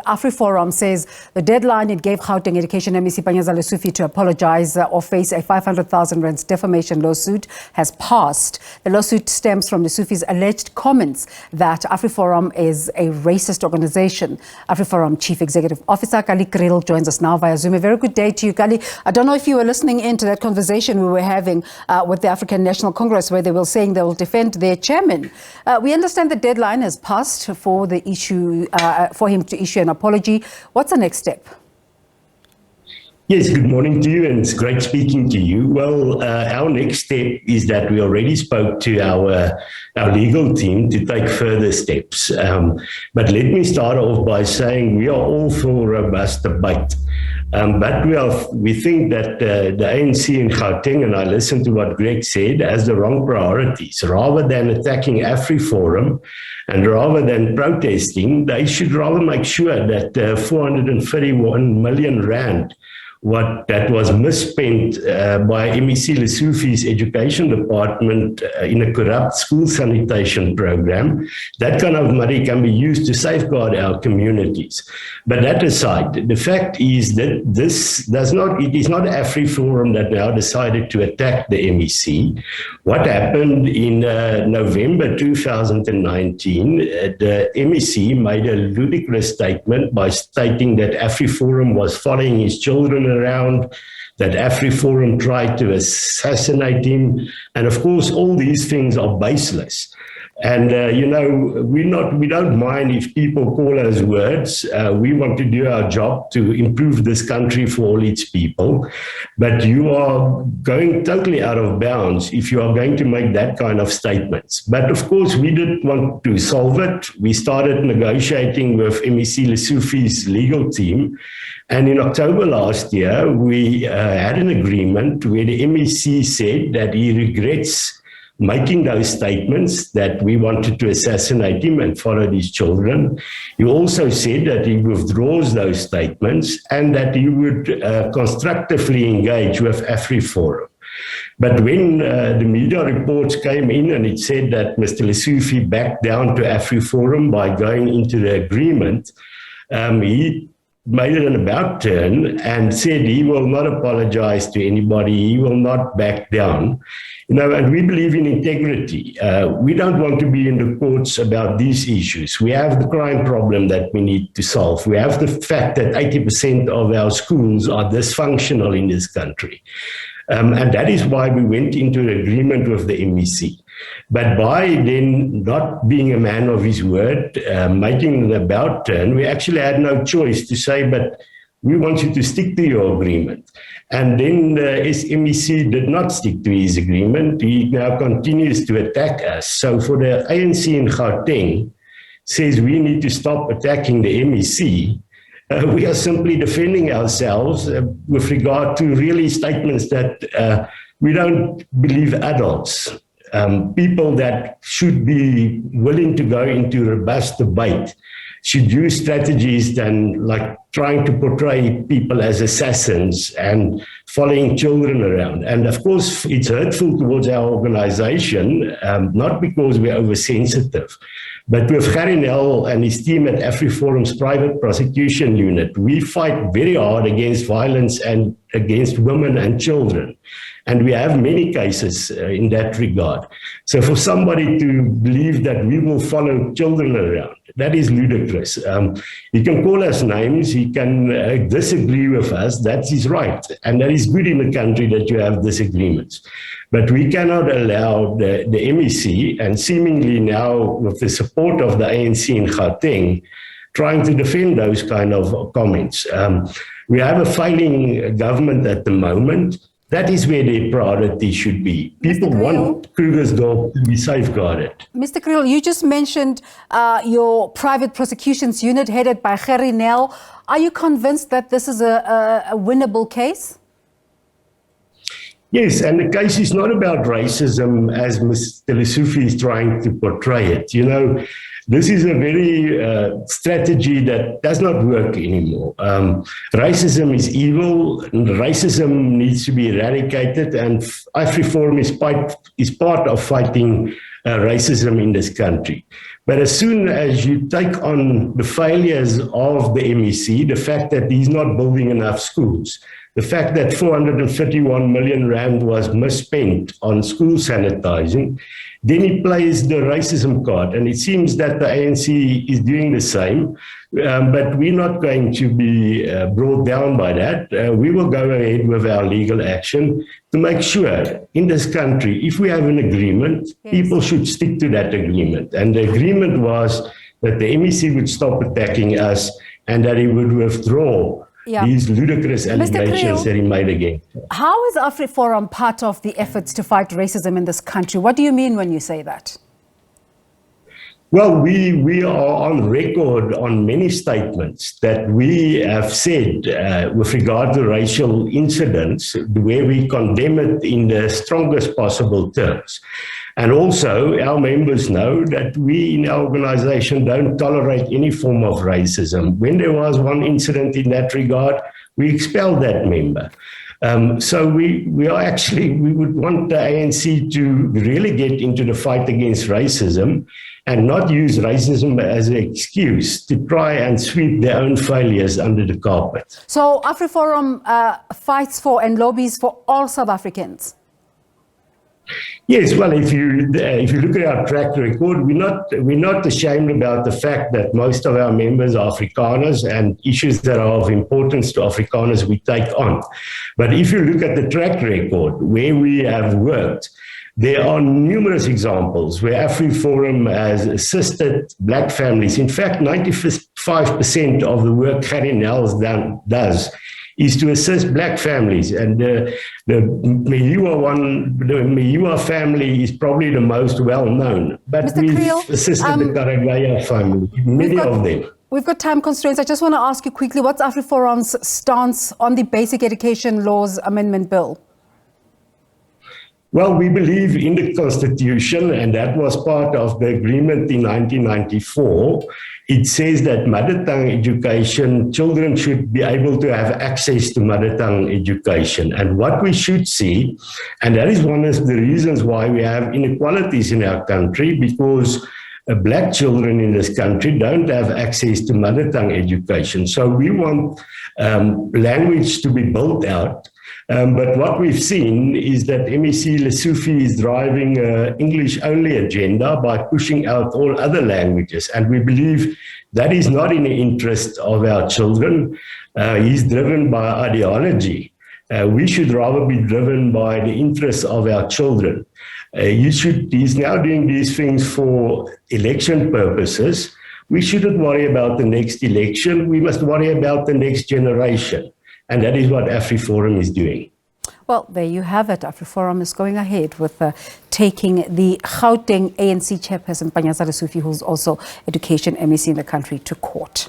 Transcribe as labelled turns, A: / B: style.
A: AfriForum says the deadline it gave Gauteng Education MEC Panyaza Lesufi to apologise or face a 500,000 rand defamation lawsuit has passed. The lawsuit stems from Lesufi's alleged comments that AfriForum is a racist organisation. AfriForum Chief Executive Officer Kallie Kriel joins us now via Zoom. A very good day to you, Kallie. I don't know if you were listening in to that conversation we were having with the African National Congress, where they were saying they will defend their chairman. We understand the deadline has passed for the issue, for him to issue an apology. What's the next step?
B: Yes, good morning to you, and it's great speaking to you. Well, our next step is that we already spoke to our legal team to take further steps. But let me start off by saying we are all for robust debate. But we think that the ANC in Gauteng, and I listened to what Greg said, has the wrong priorities. Rather than attacking AfriForum and rather than protesting, they should rather make sure that 431 million rand that was misspent by MEC Lesufi's education department in a corrupt school sanitation program, that kind of money can be used to safeguard our communities. But that aside, the fact is that it is not AfriForum that now decided to attack the MEC. What happened in November 2019, the MEC made a ludicrous statement by stating that AfriForum was following his children around, that AfriForum tried to assassinate him, and of course all these things are baseless. And we don't mind if people call us words. We want to do our job to improve this country for all its people. But you are going totally out of bounds if you are going to make that kind of statements. But of course, we did want to solve it. We started negotiating with MEC Lesufi's legal team. And in October last year, we had an agreement where the MEC said that he regrets making those statements that we wanted to assassinate him and follow his children. He also said that he withdraws those statements and that he would constructively engage with AfriForum. But when the media reports came in and it said that Mr. Lesufi backed down to AfriForum by going into the agreement, he made it an about turn and said he will not apologize to anybody, he will not back down. And we believe in integrity. We don't want to be in the courts about these issues. We have the crime problem that we need to solve. We have the fact that 80% of our schools are dysfunctional in this country. And that is why we went into an agreement with the MEC. But by then not being a man of his word, making an about turn, we actually had no choice to say, but we want you to stick to your agreement. And then the MEC did not stick to his agreement. He now continues to attack us. So for the ANC in Gauteng says we need to stop attacking the MEC, we are simply defending ourselves with regard to really statements that we don't believe adults. People that should be willing to go into robust debate should use strategies than like trying to portray people as assassins and following children around. And of course, it's hurtful towards our organization, not because we're oversensitive, but with Kallie and his team at AfriForum's private prosecution unit, we fight very hard against violence and against women and children. And we have many cases in that regard. So for somebody to believe that we will follow children around, that is ludicrous. He can call us names, he can disagree with us, that's his right. And that is good in a country that you have disagreements. But we cannot allow the MEC, and seemingly now with the support of the ANC in Gauteng, trying to defend those kind of comments. We have a failing government at the moment. That is where their priority should be. People want Krugersdorp to be safeguarded.
A: Mr. Kriel, you just mentioned your private prosecutions unit headed by Kallie. Are you convinced that this is a winnable case?
B: Yes, and the case is not about racism as Mr. Lesufi is trying to portray it. This is a very strategy that does not work anymore. Racism is evil, and racism needs to be eradicated, and AfriForum is part of fighting racism in this country. But as soon as you take on the failures of the MEC, the fact that he's not building enough schools, the fact that 431 million rand was misspent on school sanitizing, then he plays the racism card. And it seems that the ANC is doing the same, but we're not going to be brought down by that. We will go ahead with our legal action to make sure in this country, if we have an agreement, people should stick to that agreement. And the agreement was that the MEC would stop attacking us and that he would withdraw these ludicrous allegations that he made again.
A: How is AfriForum part of the efforts to fight racism in this country? What do you mean when you say that?
B: Well, we are on record on many statements that we have said with regard to racial incidents, where we condemn it in the strongest possible terms. And also, our members know that we in our organization don't tolerate any form of racism. When there was one incident in that regard, we expelled that member. So we would want the ANC to really get into the fight against racism and not use racism as an excuse to try and sweep their own failures under the carpet.
A: So AfriForum fights for and lobbies for all South Africans?
B: Yes, well, if you look at our track record, we're not ashamed about the fact that most of our members are Afrikaners, and issues that are of importance to Afrikaners we take on. But if you look at the track record where we have worked, there are numerous examples where AfriForum has assisted black families. In fact, 95% of the work Kallie Kriel does is to assist black families. And the Panyaza family is probably the most well-known. But
A: Mr.
B: we've
A: Kriel,
B: assisted the Karagaya family, many of them.
A: We've got time constraints. I just want to ask you quickly, what's AfriForum's stance on the Basic Education Laws Amendment Bill?
B: Well, we believe in the Constitution, and that was part of the agreement in 1994. It says that mother tongue education, children should be able to have access to mother tongue education. And what we should see, and that is one of the reasons why we have inequalities in our country, because black children in this country don't have access to mother tongue education. So we want language to be built out. But what we've seen is that MEC Lesufi is driving an English-only agenda by pushing out all other languages. And we believe that is not in the interest of our children. He's driven by ideology. We should rather be driven by the interests of our children. He's now doing these things for election purposes. We shouldn't worry about the next election. We must worry about the next generation. And that is what AfriForum is doing.
A: Well, there you have it. AfriForum is going ahead with taking the Gauteng ANC chairperson, Panyaza Lesufi, who's also Education MEC in the country, to court.